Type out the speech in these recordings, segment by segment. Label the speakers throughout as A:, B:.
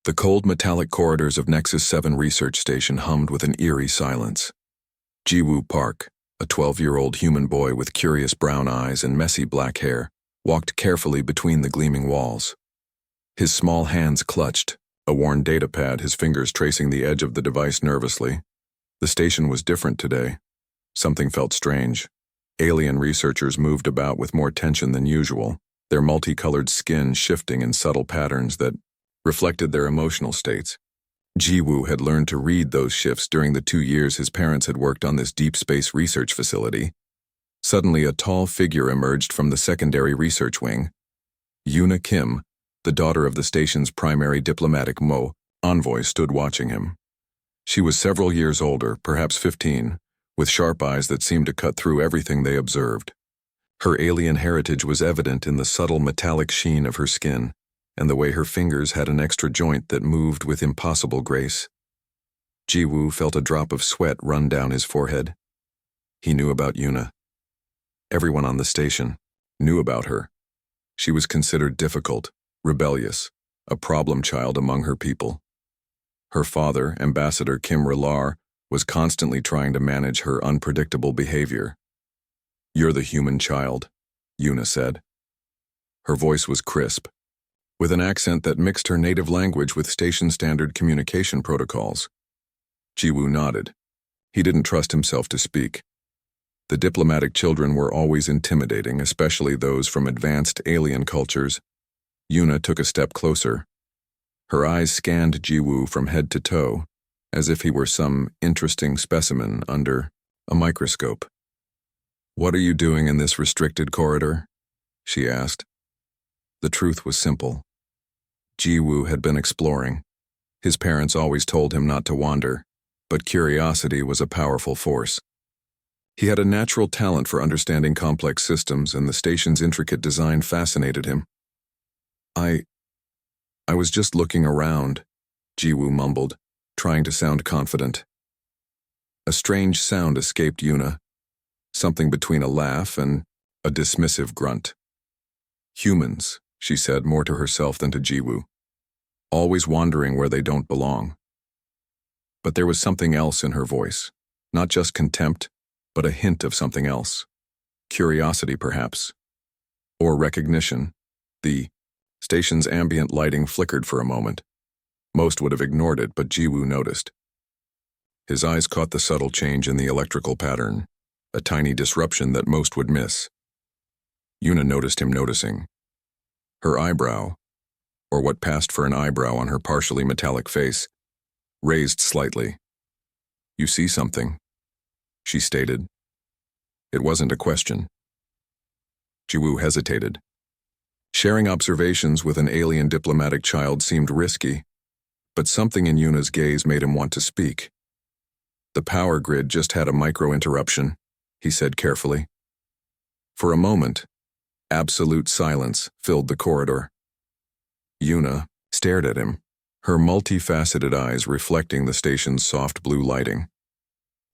A: The cold metallic corridors of Nexus 7 research station hummed with an eerie silence. Jiwoo Park, a 12-year-old human boy with curious brown eyes and messy black hair, walked carefully between the gleaming walls. His small hands clutched, a worn datapad, his fingers tracing the edge of the device nervously. The station was different today. Something felt strange. Alien researchers moved about with more tension than usual, their multicolored skin shifting in subtle patterns that reflected their emotional states. Jiwoo had learned to read those shifts during the 2 years his parents had worked on this deep space research facility. Suddenly, a tall figure emerged from the secondary research wing. Yuna Kim, the daughter of the station's primary diplomatic envoy, stood watching him. She was several years older, perhaps 15, with sharp eyes that seemed to cut through everything they observed. Her alien heritage was evident in the subtle metallic sheen of her skin, and the way her fingers had an extra joint that moved with impossible grace. Jiwoo felt a drop of sweat run down his forehead. He knew about Yuna. Everyone on the station knew about her. She was considered difficult, rebellious, a problem child among her people. Her father, Ambassador Kim Rilar, was constantly trying to manage her unpredictable behavior. "You're the human child," Yuna said. Her voice was crisp, with an accent that mixed her native language with station-standard communication protocols. Jiwoo nodded. He didn't trust himself to speak. The diplomatic children were always intimidating, especially those from advanced alien cultures. Yuna took a step closer. Her eyes scanned Jiwoo from head to toe, as if he were some interesting specimen under a microscope. "What are you doing in this restricted corridor?" she asked. The truth was simple. Jiwoo had been exploring. His parents always told him not to wander, but curiosity was a powerful force. He had a natural talent for understanding complex systems, and the station's intricate design fascinated him. I was just looking around," Jiwoo mumbled, trying to sound confident. A strange sound escaped Yuna, something between a laugh and a dismissive grunt. "Humans," she said, more to herself than to Jiwoo, "always wandering where they don't belong." But there was something else in her voice, not just contempt, but a hint of something else. Curiosity, perhaps. Or recognition. The station's ambient lighting flickered for a moment. Most would have ignored it, but Jiwoo noticed. His eyes caught the subtle change in the electrical pattern, a tiny disruption that most would miss. Yuna noticed him noticing. Her eyebrow, or what passed for an eyebrow on her partially metallic face, raised slightly. "You see something," she stated. It wasn't a question. Jiwoo hesitated. Sharing observations with an alien diplomatic child seemed risky, but something in Yuna's gaze made him want to speak. "The power grid just had a micro-interruption," he said carefully. For a moment, absolute silence filled the corridor. Yuna stared at him, her multifaceted eyes reflecting the station's soft blue lighting.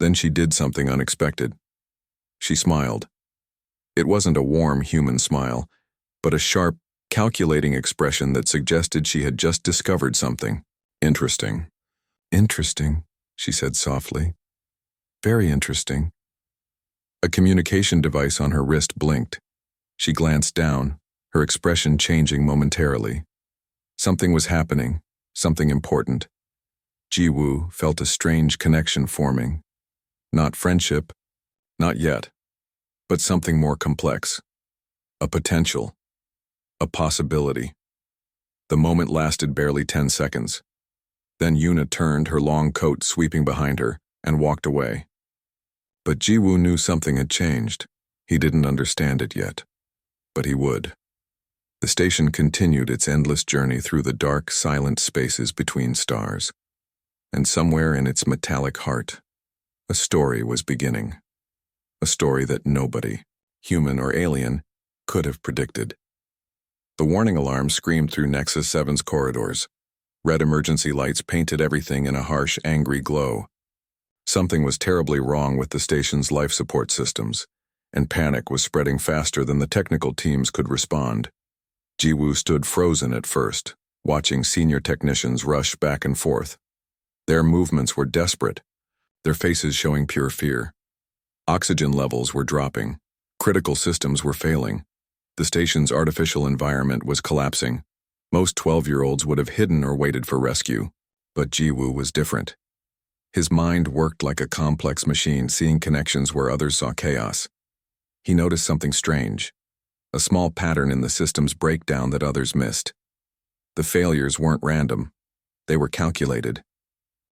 A: Then she did something unexpected. She smiled. It wasn't a warm human smile, but a sharp, calculating expression that suggested she had just discovered something. "Interesting." "Interesting," she said softly. "Very interesting." A communication device on her wrist blinked. She glanced down, her expression changing momentarily. Something was happening, something important. Jiwoo felt a strange connection forming. Not friendship, not yet, but something more complex. A potential, a possibility. The moment lasted barely 10 seconds. Then Yuna turned, her long coat sweeping behind her, and walked away. But Jiwoo knew something had changed. He didn't understand it yet, but he would. The station continued its endless journey through the dark, silent spaces between stars. And somewhere in its metallic heart, a story was beginning. A story that nobody, human or alien, could have predicted. The warning alarm screamed through Nexus 7's corridors. Red emergency lights painted everything in a harsh, angry glow. Something was terribly wrong with the station's life support systems, and panic was spreading faster than the technical teams could respond. Jiwoo stood frozen at first, watching senior technicians rush back and forth. Their movements were desperate, their faces showing pure fear. Oxygen levels were dropping. Critical systems were failing. The station's artificial environment was collapsing. Most 12-year-olds would have hidden or waited for rescue, but Jiwoo was different. His mind worked like a complex machine, seeing connections where others saw chaos. He noticed something strange, a small pattern in the system's breakdown that others missed. The failures weren't random. They were calculated,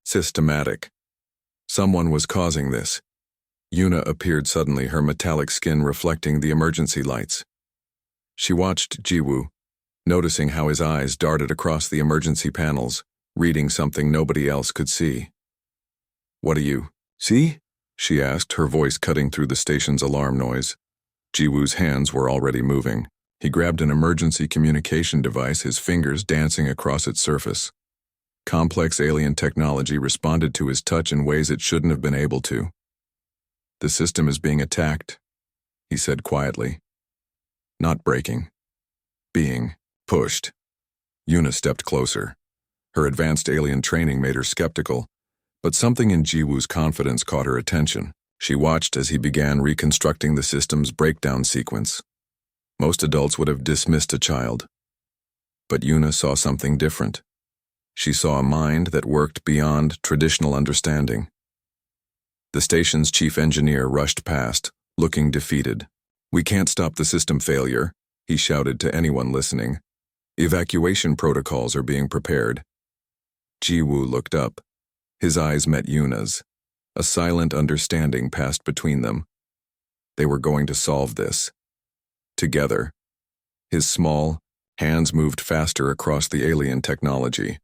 A: systematic. Someone was causing this. Yuna appeared suddenly, her metallic skin reflecting the emergency lights. She watched Jiwoo, noticing how his eyes darted across the emergency panels, reading something nobody else could see. "What do you see?" she asked, her voice cutting through the station's alarm noise. Jiwoo's hands were already moving. He grabbed an emergency communication device, his fingers dancing across its surface. Complex alien technology responded to his touch in ways it shouldn't have been able to. "The system is being attacked," he said quietly. "Not breaking. Being pushed." Yuna stepped closer. Her advanced alien training made her skeptical, but something in Jiwoo's confidence caught her attention. She watched as he began reconstructing the system's breakdown sequence. Most adults would have dismissed a child, but Yuna saw something different. She saw a mind that worked beyond traditional understanding. The station's chief engineer rushed past, looking defeated. "We can't stop the system failure," he shouted to anyone listening. "Evacuation protocols are being prepared." Jiwoo looked up. His eyes met Yuna's. A silent understanding passed between them. They were going to solve this. Together. His small hands moved faster across the alien technology.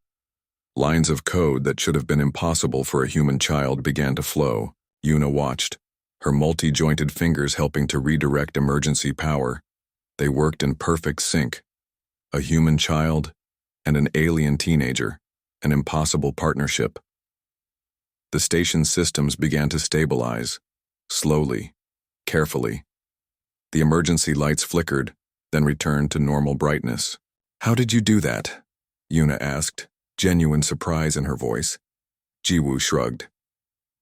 A: Lines of code that should have been impossible for a human child began to flow. Yuna watched, her multi-jointed fingers helping to redirect emergency power. They worked in perfect sync. A human child and an alien teenager, an impossible partnership. The station's systems began to stabilize, slowly, carefully. The emergency lights flickered, then returned to normal brightness. "How did you do that?" Yuna asked, genuine surprise in her voice. Jiwoo shrugged.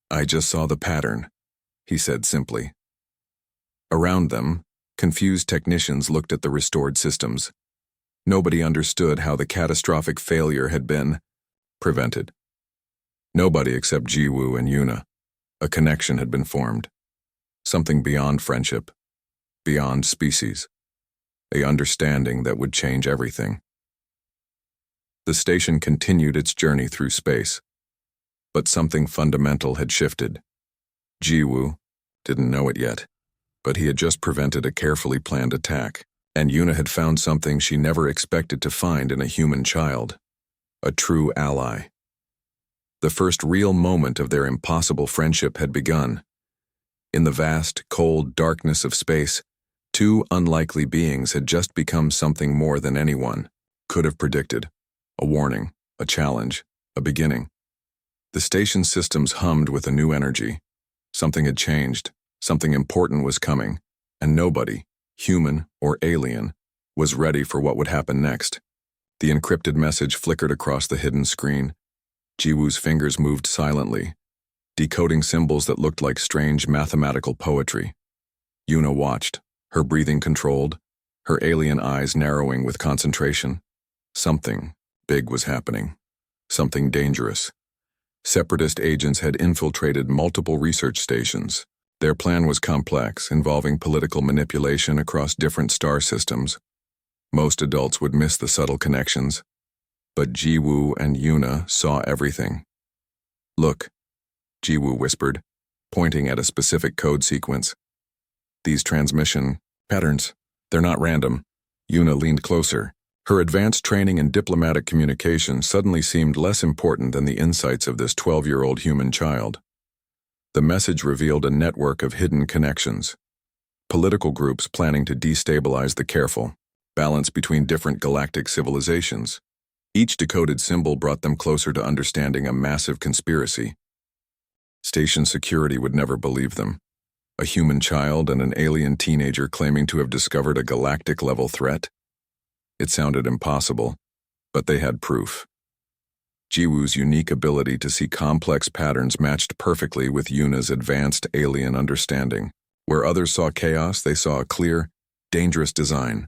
A: "I just saw the pattern," he said simply. Around them, confused technicians looked at the restored systems. Nobody understood how the catastrophic failure had been prevented. Nobody except Jiwoo and Yuna. A connection had been formed. Something beyond friendship, beyond species. An understanding that would change everything. The station continued its journey through space. But something fundamental had shifted. Jiwoo didn't know it yet, but he had just prevented a carefully planned attack, and Yuna had found something she never expected to find in a human child. A true ally. The first real moment of their impossible friendship had begun. In the vast, cold darkness of space, two unlikely beings had just become something more than anyone could have predicted. A warning, a challenge, a beginning. The station systems hummed with a new energy. Something had changed, something important was coming, and nobody, human or alien, was ready for what would happen next. The encrypted message flickered across the hidden screen. Jiwoo's fingers moved silently, decoding symbols that looked like strange mathematical poetry. Yuna watched, her breathing controlled, her alien eyes narrowing with concentration. Something big was happening. Something dangerous. Separatist agents had infiltrated multiple research stations. Their plan was complex, involving political manipulation across different star systems. Most adults would miss the subtle connections, but Jiwoo and Yuna saw everything. "Look," Jiwoo whispered, pointing at a specific code sequence. "These transmission patterns, they're not random." Yuna leaned closer. Her advanced training in diplomatic communication suddenly seemed less important than the insights of this 12-year-old human child. The message revealed a network of hidden connections. Political groups planning to destabilize the careful, balance between different galactic civilizations. Each decoded symbol brought them closer to understanding a massive conspiracy. Station security would never believe them. A human child and an alien teenager claiming to have discovered a galactic-level threat? It sounded impossible, But they had proof. Jiwoo's unique ability to see complex patterns matched perfectly with Yuna's advanced alien understanding. Where others saw chaos, they saw a clear, dangerous design.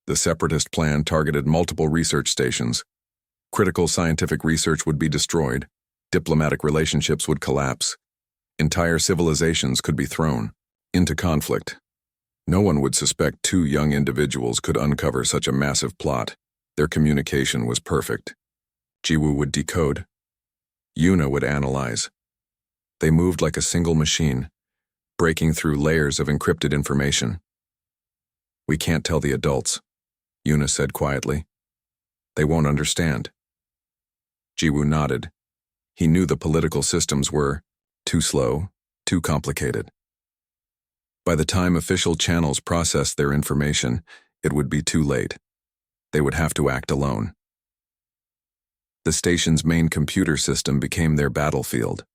A: The separatist plan targeted multiple research stations. Critical scientific research would be destroyed. Diplomatic relationships would collapse. Entire civilizations could be thrown into conflict. No one would suspect two young individuals could uncover such a massive plot. Their communication was perfect. Jiwoo would decode. Yuna would analyze. They moved like a single machine, breaking through layers of encrypted information. "We can't tell the adults," Yuna said quietly. "They won't understand." Jiwoo nodded. He knew the political systems were too slow, too complicated. By the time official channels processed their information, it would be too late. They would have to act alone. The station's main computer system became their battlefield.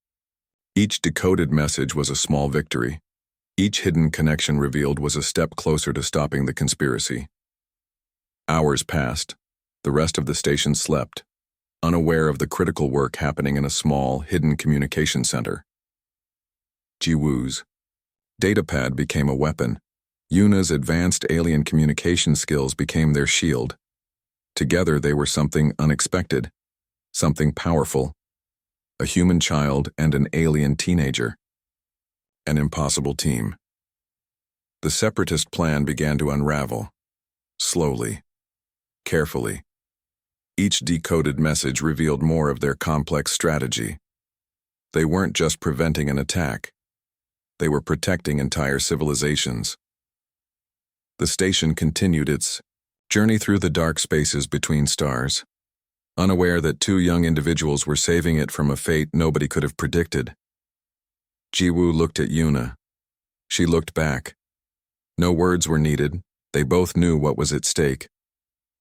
A: Each decoded message was a small victory. Each hidden connection revealed was a step closer to stopping the conspiracy. Hours passed. The rest of the station slept, unaware of the critical work happening in a small, hidden communication center. Jiwoo's datapad became a weapon. Yuna's advanced alien communication skills became their shield. Together they were something unexpected, something powerful. A human child and an alien teenager. An impossible team. The separatist plan began to unravel. Slowly. Carefully. Each decoded message revealed more of their complex strategy. They weren't just preventing an attack. They were protecting entire civilizations. The station continued its journey through the dark spaces between stars, unaware that two young individuals were saving it from a fate nobody could have predicted. Jiwoo looked at Yuna. She looked back. No words were needed. They both knew what was at stake.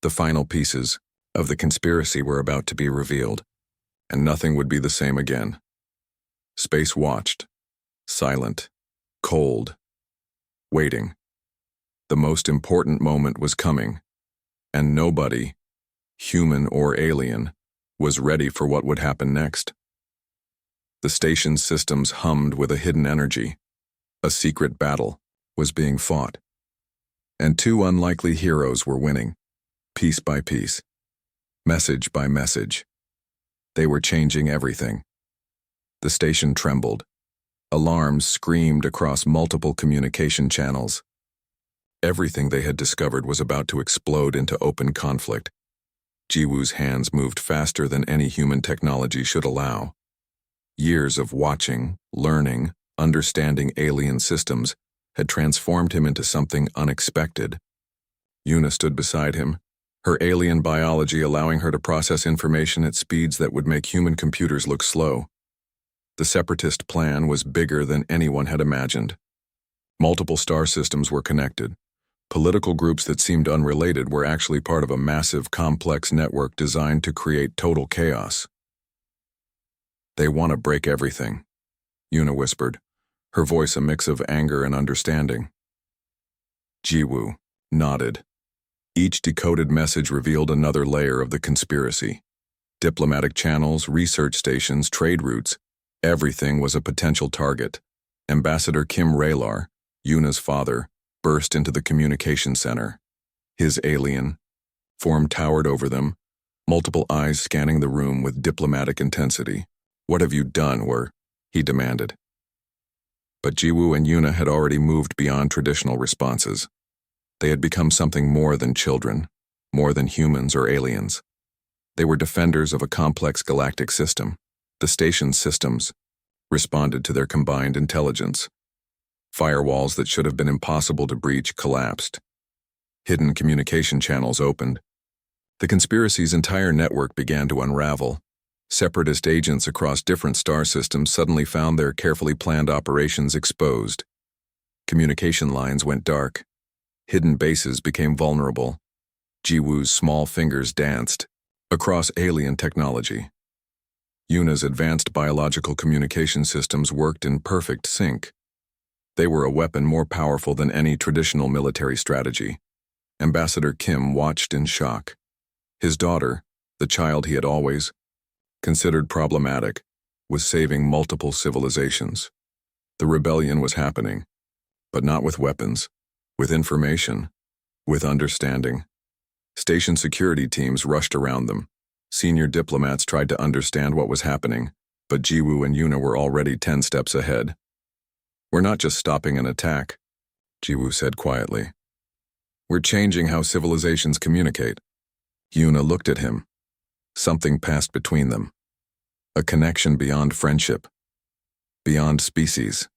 A: The final pieces of the conspiracy were about to be revealed, and nothing would be the same again. Space watched, silent, cold, waiting. The most important moment was coming, and nobody, human or alien, was ready for what would happen next. The station's systems hummed with a hidden energy. A secret battle was being fought, and two unlikely heroes were winning, piece by piece, message by message. They were changing everything. The station trembled. Alarms screamed across multiple communication channels. Everything they had discovered was about to explode into open conflict. Jiwoo's hands moved faster than any human technology should allow. Years of watching, learning, understanding alien systems had transformed him into something unexpected. Yuna stood beside him, her alien biology allowing her to process information at speeds that would make human computers look slow. The separatist plan was bigger than anyone had imagined. Multiple star systems were connected. Political groups that seemed unrelated were actually part of a massive, complex network designed to create total chaos. "They want to break everything," Yuna whispered, her voice a mix of anger and understanding. Jiwoo nodded. Each decoded message revealed another layer of the conspiracy. Diplomatic channels, research stations, trade routes, everything was a potential target. Ambassador Kim Raylar, Yuna's father, burst into the communication center. His alien form towered over them, multiple eyes scanning the room with diplomatic intensity. "What have you done, he demanded. But Jiwoo and Yuna had already moved beyond traditional responses. They had become something more than children, more than humans or aliens. They were defenders of a complex galactic system. The station's systems responded to their combined intelligence. Firewalls that should have been impossible to breach collapsed. Hidden communication channels opened. The conspiracy's entire network began to unravel. Separatist agents across different star systems suddenly found their carefully planned operations exposed. Communication lines went dark. Hidden bases became vulnerable. Jiwoo's small fingers danced across alien technology. Yuna's advanced biological communication systems worked in perfect sync. They were a weapon more powerful than any traditional military strategy. Ambassador Kim watched in shock. His daughter, The child he had always considered problematic was saving multiple civilizations. The rebellion was happening, but not with weapons, with information, with understanding. Station security teams rushed around them. Senior diplomats tried to understand what was happening, but Jiwoo and Yuna were already 10 steps ahead. "We're not just stopping an attack," Jiwoo said quietly. "We're changing how civilizations communicate." Yuna looked at him. Something passed between them. A connection beyond friendship, beyond species.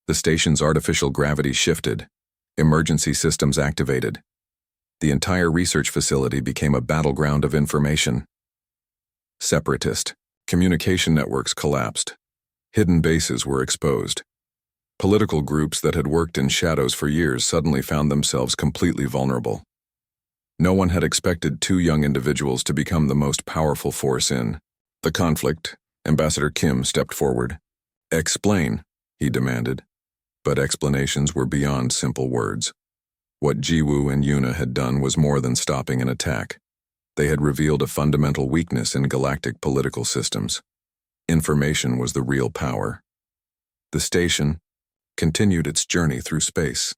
A: The station's artificial gravity shifted. Emergency systems activated. The entire research facility became a battleground of information. Separatist communication networks collapsed. Hidden bases were exposed. Political groups that had worked in shadows for years suddenly found themselves completely vulnerable. No one had expected two young individuals to become the most powerful force in the conflict. Ambassador Kim stepped forward. "Explain," he demanded. But explanations were beyond simple words. What Jiwoo and Yuna had done was more than stopping an attack. They had revealed a fundamental weakness in galactic political systems. Information was the real power. The station continued its journey through space.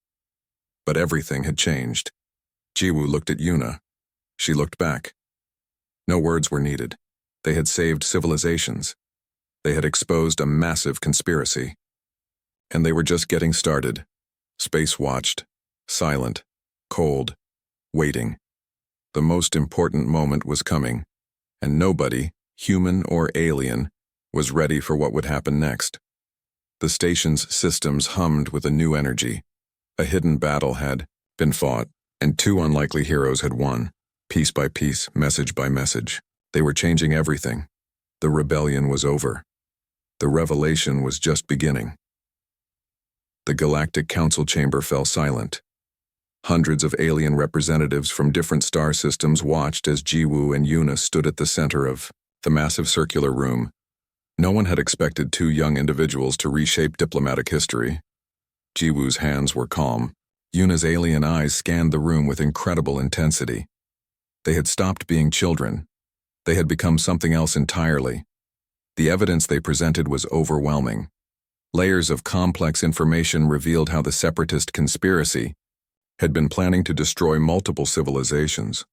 A: But everything had changed. Jiwoo looked at Yuna. She looked back. No words were needed. They had saved civilizations. They had exposed a massive conspiracy. And they were just getting started. Space watched, silent, cold, waiting. The most important moment was coming, and nobody, human or alien, was ready for what would happen next. The station's systems hummed with a new energy. A hidden battle had been fought, and two unlikely heroes had won, piece by piece, message by message. They were changing everything. The rebellion was over. The revelation was just beginning. The Galactic Council chamber fell silent. Hundreds of alien representatives from different star systems watched as Jiwoo and Yuna stood at the center of the massive circular room. No one had expected two young individuals to reshape diplomatic history. Jiwoo's hands were calm. Yuna's alien eyes scanned the room with incredible intensity. They had stopped being children. They had become something else entirely. The evidence they presented was overwhelming. Layers of complex information revealed how the separatist conspiracy had been planning to destroy multiple civilizations.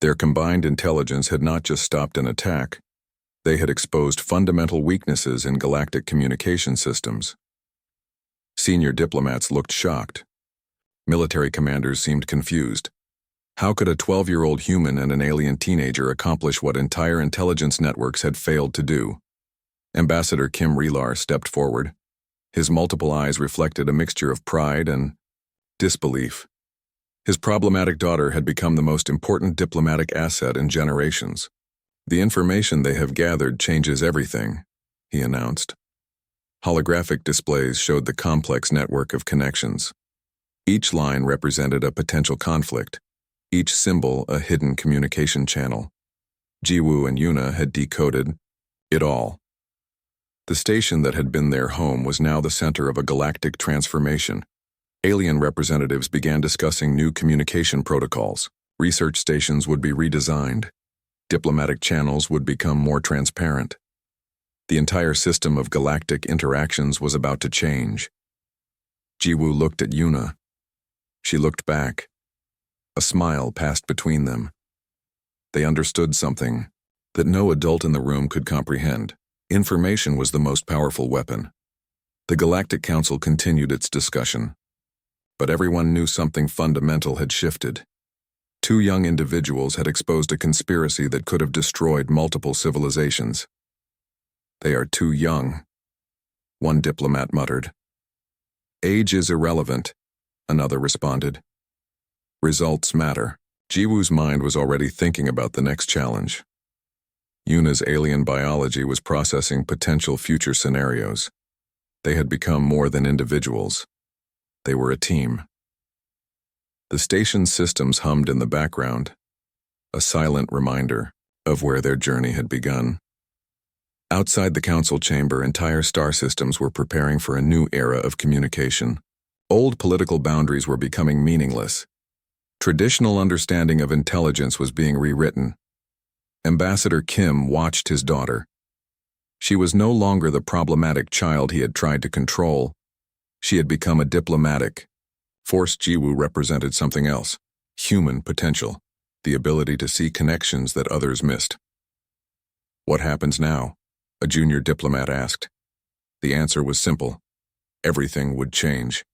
A: Their combined intelligence had not just stopped an attack. They had exposed fundamental weaknesses in galactic communication systems. Senior diplomats looked shocked. Military commanders seemed confused. How could a 12-year-old human and an alien teenager accomplish what entire intelligence networks had failed to do? Ambassador Kim Relar stepped forward. His multiple eyes reflected a mixture of pride and disbelief. His problematic daughter had become the most important diplomatic asset in generations. "The information they have gathered changes everything," he announced. Holographic displays showed the complex network of connections. Each line represented a potential conflict, each symbol a hidden communication channel. Jiwoo and Yuna had decoded it all. The station that had been their home was now the center of a galactic transformation. Alien representatives began discussing new communication protocols. Research stations would be redesigned. Diplomatic channels would become more transparent. The entire system of galactic interactions was about to change. Jiwoo looked at Yuna. She looked back. A smile passed between them. They understood something that no adult in the room could comprehend. Information was the most powerful weapon. The Galactic Council continued its discussion. But everyone knew something fundamental had shifted. Two young individuals had exposed a conspiracy that could have destroyed multiple civilizations. "They are too young," one diplomat muttered. "Age is irrelevant," another responded. "Results matter." Jiwoo's mind was already thinking about the next challenge. Yuna's alien biology was processing potential future scenarios. They had become more than individuals. They were a team. The station's systems hummed in the background, a silent reminder of where their journey had begun. Outside the council chamber, entire star systems were preparing for a new era of communication. Old political boundaries were becoming meaningless. Traditional understanding of intelligence was being rewritten. Ambassador Kim watched his daughter. She was no longer the problematic child he had tried to control. She had become a diplomatic. Force Jiwoo represented something else: human potential, the ability to see connections that others missed. "What happens now?" a junior diplomat asked. The answer was simple: everything would change.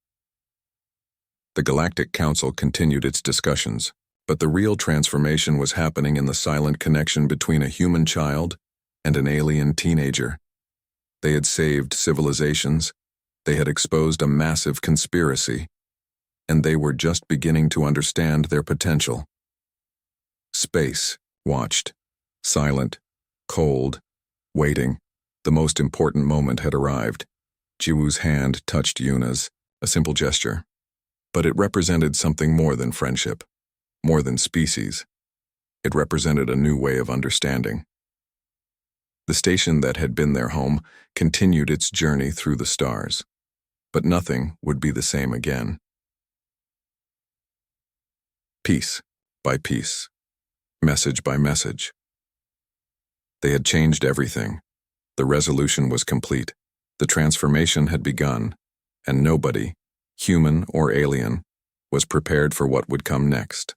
A: The Galactic Council continued its discussions, but the real transformation was happening in the silent connection between a human child and an alien teenager. They had saved civilizations, they had exposed a massive conspiracy, and they were just beginning to understand their potential. Space watched, silent, cold, waiting. The most important moment had arrived. Jiwoo's hand touched Yuna's, a simple gesture. But it represented something more than friendship, more than species. It represented a new way of understanding. The station that had been their home continued its journey through the stars, but nothing would be the same again. Piece by piece, message by message. They had changed everything. The resolution was complete. The transformation had begun, and nobody, human or alien, was prepared for what would come next.